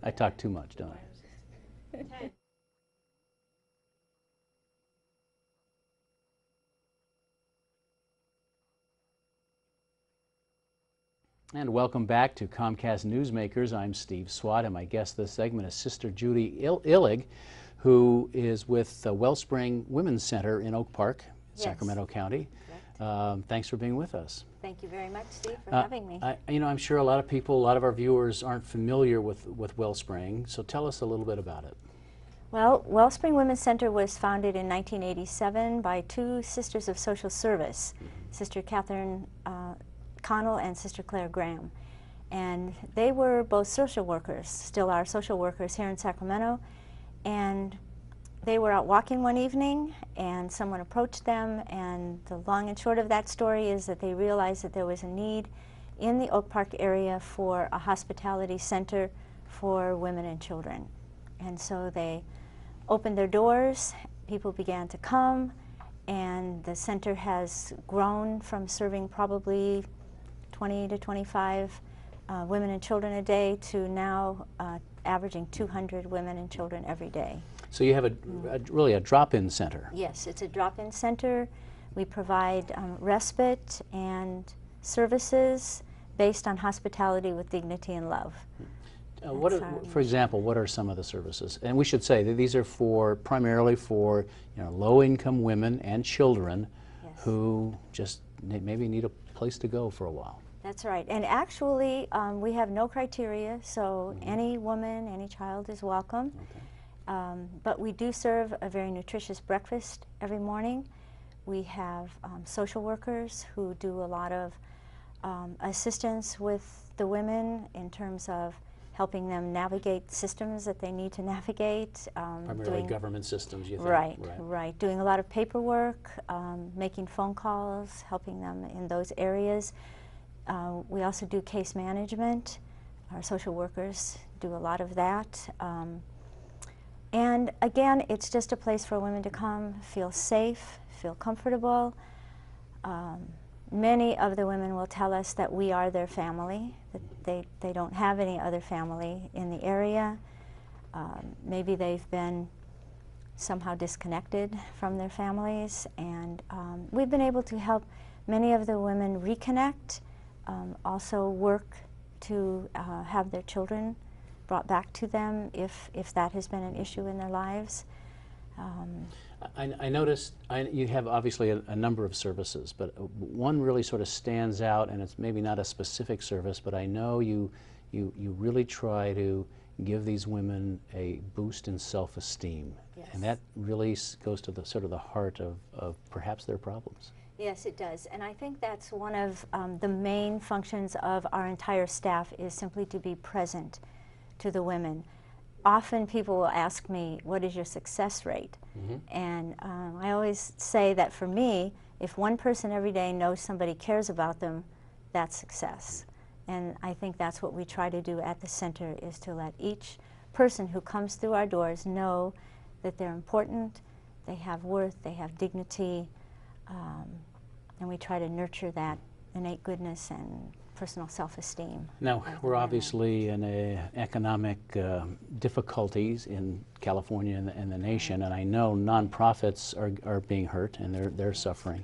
I talk too much, don't I? And welcome back to Comcast Newsmakers. I'm Steve Swat, and my guest this segment is Sister Judy Illig, who is with the Wellspring Women's Center in Oak Park, Sacramento County. Thanks for being with us. Thank you very much, Steve, for having me. I'm sure a lot of people, a lot of our viewers aren't familiar with Wellspring, so tell us a little bit about it. Well, Wellspring Women's Center was founded in 1987 by two sisters of social service, Sister Catherine Connell and Sister Claire Graham. And they were both social workers, still are social workers here in Sacramento. And they were out walking one evening and someone approached them, and the long and short of that story is that they realized that there was a need in the Oak Park area for a hospitality center for women and children. And so they opened their doors, people began to come, and the center has grown from serving probably 20 to 25 women and children a day to now averaging 200 women and children every day. So you have really a drop-in center. Yes, it's a drop-in center. We provide respite and services based on hospitality with dignity and love. For example, what are some of the services? And we should say that these are primarily for low-income women and children who just maybe need a place to go for a while. That's right. And actually, we have no criteria, so any woman, any child is welcome. Okay. But we do serve a very nutritious breakfast every morning. We have social workers who do a lot of assistance with the women in terms of helping them navigate systems that they need to navigate. Primarily government systems, you think? Right. Doing a lot of paperwork, making phone calls, helping them in those areas. We also do case management. Our social workers do a lot of that. And again, it's just a place for women to come, feel safe, feel comfortable. Many of the women will tell us that we are their family, that they don't have any other family in the area. Maybe they've been somehow disconnected from their families, and we've been able to help many of the women reconnect, also work to have their children brought back to them if that has been an issue in their lives. I noticed you have obviously a number of services, but one really sort of stands out, and it's maybe not a specific service, but I know you really try to give these women a boost in self-esteem. Yes. And that really goes to the sort of the heart of perhaps their problems. Yes, it does. And I think that's one of the main functions of our entire staff, is simply to be present to the women. Often people will ask me, what is your success rate? And I always say that for me, if one person every day knows somebody cares about them, that's success. And I think that's what we try to do at the center, is to let each person who comes through our doors know that they're important, they have worth, they have dignity, and we try to nurture that innate goodness and personal self-esteem. Now, we're obviously in economic difficulties in California and the nation, and I know nonprofits are being hurt and they're suffering.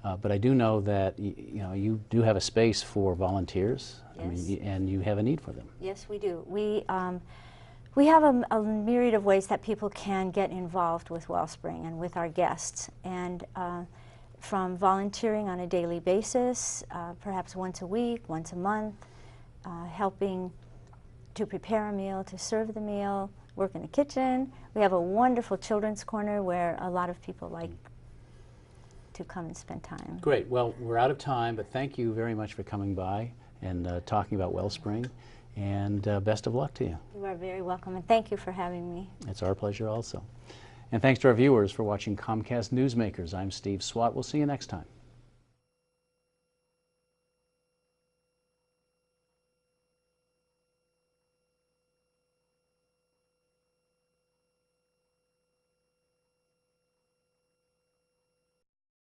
But I do know that you do have a space for volunteers. Yes. I mean, and you have a need for them. Yes, we do. We have a myriad of ways that people can get involved with Wellspring and with our guests. And from volunteering on a daily basis, perhaps once a week, once a month, helping to prepare a meal, to serve the meal, work in the kitchen. We have a wonderful children's corner where a lot of people like to come and spend time. Great. Well, we're out of time, but thank you very much for coming by and talking about Wellspring, and best of luck to you. You are very welcome, and thank you for having me. It's our pleasure also. And thanks to our viewers for watching Comcast Newsmakers. I'm Steve Swat. We'll see you next time.